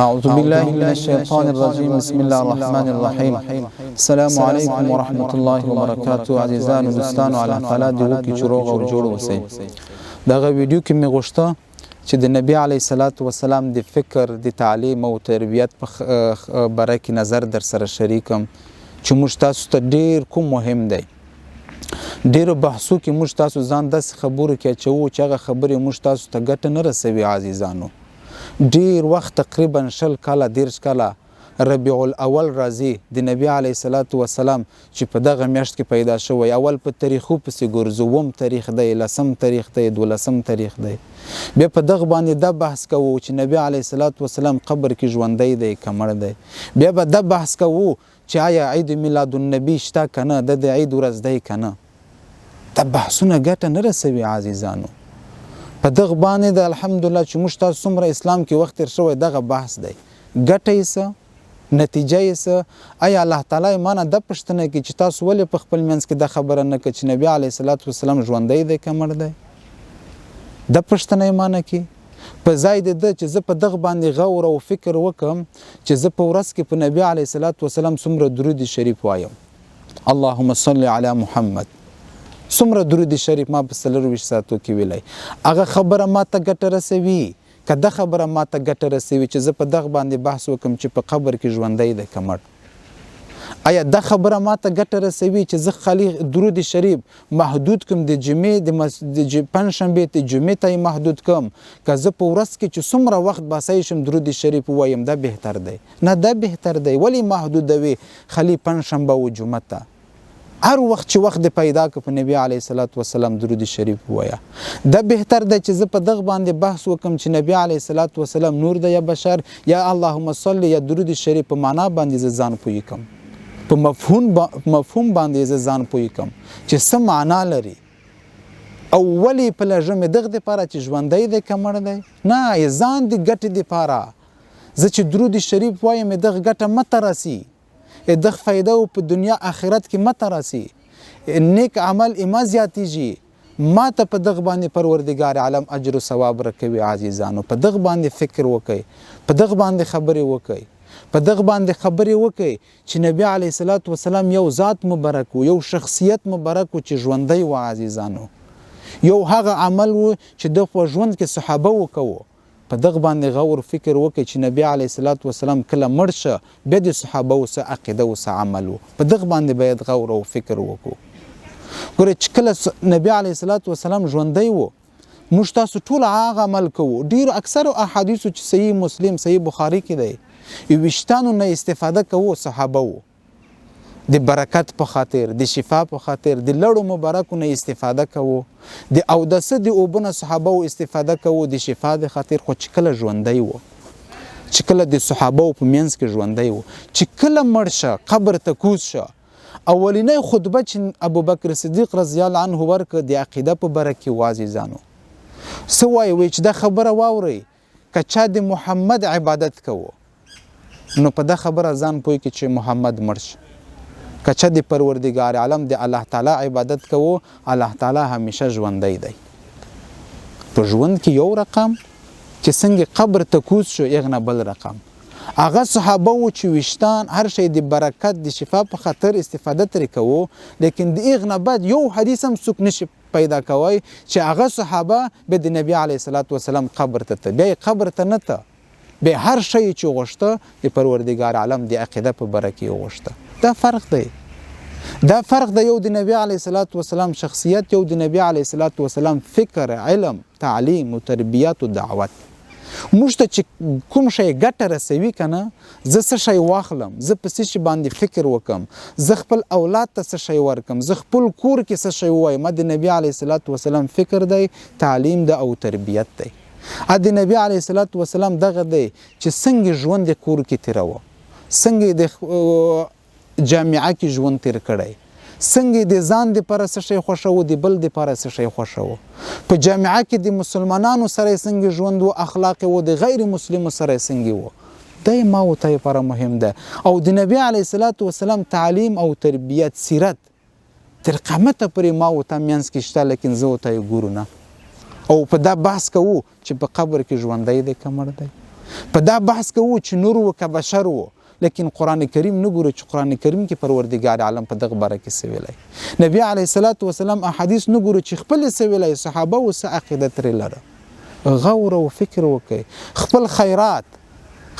أعوذ بالله من الشيطان الرجيم بسم الله الرحمن الرحيم السلام علیکم ورحمة الله وبرکاته. عزیزانو دوستانو الله تعالی دې وکړي چې روغ او جوړ اوسئ. دغه ویډیو کې مې غوښته چې د نبی علیه الصلاة والسلام د فکر د تعلیم او تربیت په باره کې نظر در سره شریکم چې موږ تاسو ته ډیر کوم مهم دی. ډیرو بحثو کې موږ تاسو ځان داسې خبرو کې اچوو چې هغه خبرې موږ تاسو ته ګټه نه رسوي. عزیزانو ډیر وخت تقریبا 20 کاله 30 کاله ربیع الاول راځي د نبی علیه الصلاة والسلام چې په دغه میاشت کې پیدا شوی. اول په تاریخو پسې ګرځو، 1 تاریخ دی، 10 تاریخ دی، 12 تاریخ دی. بیا په دغه باندې دا بحث کوو چې نبی علیه الصلاة والسلام قبر کې ژوندی دی که مړ دی. بیا به دا بحث کوو چې آیا عید میلاد النبی شته که نه، د عید ورځ دی که نه. دا بحثونه ګټه نه رسوي. عزیزانو په دغه باندې د الحمدلله چې موږ تاسو څومره اسلام کې وخت تیر شوی دغه بحث دی. ګټه یې څه، نتیجه یې څه؟ آیا الله تعالی مانه د پوښتنه کې چې تاسو ولې په خپل منځ کې د خبره نه کړه چې نبی علیه الصلاة والسلام ژوندی دی که مړ دی؟ د پوښتنه یې مانه کې په ځای د ده چې زه په دغه باندې غور او فکر وکم چې زه په ورځ کې په نبی علیه الصلاة والسلام څومره درود شریف وایم. اللهم صل علی محمد. څومره درود شریف ما په 24 ساعتو کې ویلی. هغه خبره ما ته ګټه رسوي که دا خبره ما ته ګټه رسوي چې زه په دغه باندې بحث وکم چې په قبر کې ژوندی دی که مړ؟ آیا دا خبره ما ته ګټه رسوي چې زه خالي درود شریف محدود کم د جمعې د پنجشنبې د جمعې ته یې محدود کم که زه په ورځ کې چې څومره وخت باسئ شم درود شریف ووایم؟ دا بهتر دی؟ نه، دا بهتر دی. ولې محدودوي خالي پنجشنبه و جمعه ته؟ هر وخت چې وخت د پیدا که په نبی علیه الصلاة والسلام درود شریف ووایه. دا بهتر دی چې زه په دغه باندې بحث وکم چې نبی علیه الصلاة والسلام نور دی یا بشر، یا اللهم صل یا درود شریف په معنا باندې زه ځان پوی کم، په مفهوم باندې زه ځان پوی کم چې څه معنا لري. او ولې په لږه مې دغه دپاره چې ژوندی دی که مړ دی؟ نه، ځان د ګټې دپاره زه چې درود شریف وایم دغه ګټه مته رسي، دغه فایده او په دنیا آخرت کې مته راسي، نیک عمل ما زیاتیږي، ما ته په دغه باندې پروردګار عالم اجر او ثواب راکوي. عزیزانو په دغه باندې فکر وکئ، په دغه باندې خبرې وکئ، په دغه باندې خبرې وکئ چې نبی علیه الصلاة والسلام یو ذات مبارک و، یو شخصیت مبارک و چې ژوندی و. عزیزانو یو هغه عمل و چې د په ژوند کې صحابه وکوو. په دغه باندې غور فکر وکړي چې نبی علیه الصلاة والسلام کله مړ شه بیا د صحابه څه عقیده او څه عمل و. په دغه باندې باید غور او فکر وکړو. ګوره چې کله نبی علیه الصلاة والسلام ژوندی و موږ تاسو ټول هغه عمل کوو. ډیرو اکثرو احادیثو چې صحیح مسلم صحیح بخاري کې دی 20 نه استفاده کوو صحابه و. د برکت په خاطر، د شفا په خاطر، د لړو مبارکو نه استفاده کوو، د اودسه د اوبونه صحابه و استفاده کوو د شفا د خاطر. خو چې کله ژوندی و، چې کله د صحابه په منځ کې ژوندی و، چې کله مړ شه قبر ته کوز شه، اولینی خطبه چې ابوبکر صدیق رضی الله عنه ورکړه د عقیده په باره کې. عزیزانو څه وایي چې دا خبره واورئ که چا د محمد عبادت کوو نو په دا خبره ځان پوی کې چې محمد مړ شه. که چا د پروردګار عالم د الله تعالی عبادت کوو الله تعالی همیشه ژوندی دی. په ژوند کې یو رقم چې څنګه قبر ته کوز شو یغنه بل رقم. هغه صحابه و چې وشتان هر شی د برکت د شفا په خاطر استفاده ترې کوو، لیکن د هغه بعد یو حدیث هم څوک نشي پیدا کوي چې هغه صحابه به د نبی علیه الصلاة والسلام قبر ته بیا قبر ته نه ته به هر شی چې غوښته د پروردګار عالم د عقیده په باره کې غوښته. دا فرق دی. دا فرق دی. یو د نبی علیه الصلاة والسلام شخصیت، یو د نبی علیه الصلاة والسلام فکر، علم، تعلیم او تربیت او دعوت. موږ ته چې کوم شی ګټه رسوي که نه، زه څه شی واخلم، زه په څه شي باندې فکر وکم، زه خپل اولاد ته څه شی ورکم، زه خپل کور کې څه شی ووایم، د نبی علیه الصلاة والسلام فکر دی، تعلیم ده او تربیت دی. د نبی علیه الصلاة والسلام دغه دی چې څنګه ژوند د کور کې تیروه، څنګه د جامعه کې ژوند تیر کړی، څنګه د ځان دپاره څه شی خوښوو، د بل دپاره څه شی خوښوو، په جامعه کې د مسلمانانو سره څنګه ژوند و، اخلاق و، د غیر مسلمو سره څنګه و. دا ما و ته لپاره مهم ده. او د نبی علیه الصلاة والسلام تعلیم او تربیت سیرت تر قیامته پورې ما و ته منځ کې شته، لیکن زه ته یې ګورو نه. او په دا بحث کوو چې په قبر کې ژوندی دی که مړ دی. په دا بحث کوو چې نور و که بشر و لیکن قرآن کریم نه ګورو چې قرآن کریم کې پروردګار عالم په دغه باره کې څه ویلی نبی علیه الصلاة والسلام احادیث نه ګورو چې خپل څه ویلی صحابه و څه عقیده ترې لره غور او فکر وکړئ خپل خیرات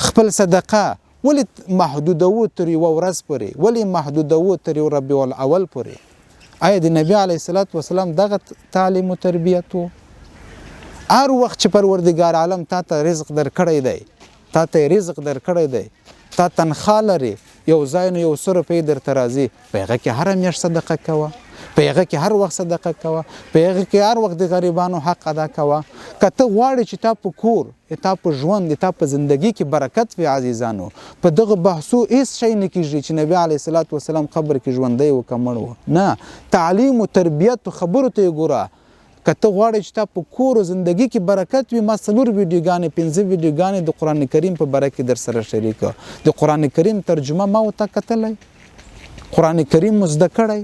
خپل صدقه ولې محدودوو تر یوه ورځ پورې ولې محدودوو تر یو ربیع الاول پورې آیا د نبی علیه الصلاة والسلام دغه تعلیم و تربیت و هر وخت چې پروردګار عالم تا ته رزق درکړی دی تا ته رزق درکړی دی تا تنخواه لري یو ځای نه یو څو روپۍ درته راځي په هغه کې هره میاشت صدقه کوه په هغه کې هر وخت صدقه کوه په هغه کې هر وخت د غریبانو حق ادا کوه که ته غواړې چې تا په کور تا په ژوند تا په زندگی کې برکت وي عزیزانو په دغه بحثو هیڅ شی نه کیږي چې نبی علیه الصلاة والسلام قبر کې ژوندی و که مړ و نه تعلیم و تربیت و خبرو ته یې ګوره که ته غواړې چې تا په کور او زندگی کې برکت وي ما 4 ویډیوګانې 5 ویډیوګانې د قرآن کریم په باره کې در سره شریکه د قرآن کریم ترجمه ما ورته کتلی قرآن کریم مو زده کړی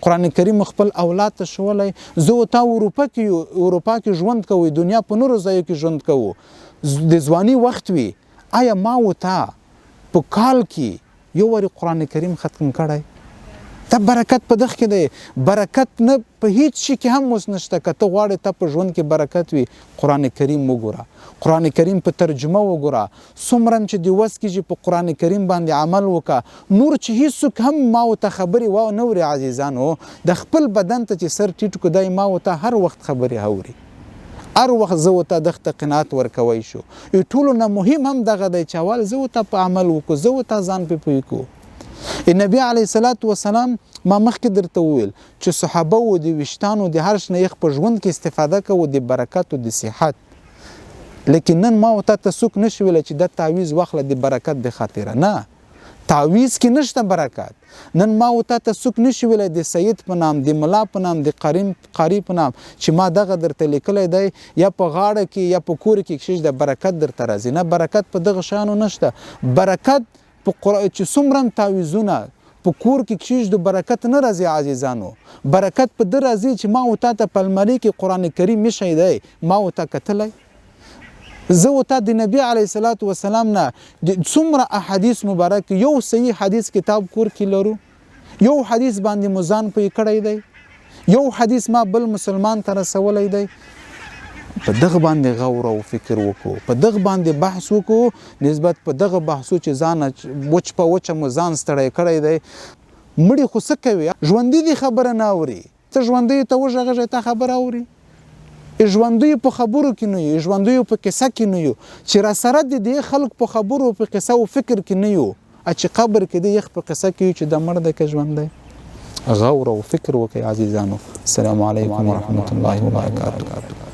قرآن کریم خپل اولاد ته ښوولی زه تا اروپا کې ژوند کوو دنیا په نورو ځایو کې ژوند کوو د ځواني وخت وي آیا ما ورته په کال کې یو وارې قرآن کریم ختم کړی ته برکت په دغه کې دی برکت نه په هیڅ شي کې هم اوس نشته که ته غواړې ته په ژوند کې برکت وي قرآن کریم وګوره قرآن کریم په ترجمه وګوره څومره چې د وس کېږي په قرآن کریم باندې عمل وکړه نور چې هیڅوک هم ما ورته خبرې نه اوري عزیزانو د خپل بدن ته چې سر ټیټ کړو دی ما ورته هر وخت خبرې اوري هر وخت زه ورته دغه ته قناعت ورکوی شو ټولو نه مهم هم دغه دی چې اول زه ورته په عمل وکړو زه ورته ځان پې پوه کړو نبی علیه الصلاة والسلام ما مخکې درته وویل چې صحابه و د ویشتانو د هر شنه یخ په ژوند کې استفاده کوو د برکت او د صحت لیکن نن ما ورته ته څوک نشي ویلی چې دا تعویض واخله د برکت د خاطره نه تعویض کې نشته برکت نن ما ورته ته څوک نشي ویلی د سید په نام د ملا په نام د قاری په نام چې ما دغه درته لیکلی دی یا په غاړه کې یا په کور کې کښېږدي د برکت درته راځي نه برکت په دغه شیانو نشته برکت چې څومره تعویضونه په کور کې کښېږدو برکت نه راځي عزیزانو برکت په ده راځي چې ما ورته ته په المارۍ کې قرآن کریم ایښی دی ما ورته کتلی زه ورته د نبي علیه الصلاة والسلام نه څومره احادیث مبارک یو صحیح حدیث کتاب کور کې لرو یو حدیث باندې مو ځان پوه کړی دی یو حدیث ما بل مسلمان ته رسولی دی په دغه باندې غور او فکر وکړو په دغه باندې بحث وکړو نسبت په دغه بحثو چې ځان وچ په وچه مو ځان ستړی کړی دی مړي خو څه کوي ژوندي دي خبره نه اوري ته ژوندي ته وغږېږې ته خبره اوري ژوندي په خبرو کې نه یو ژوندي په قصه کې نه یو چې راسره د دې خلک په خبرو په قصه او فکر کې نه یو چې قبر کې دی یخ په قصه کې چې د مړ دی که ژوندی غور او فکر وکړئ عزیزانو السلام علیکم ورحمة الله وبرکاته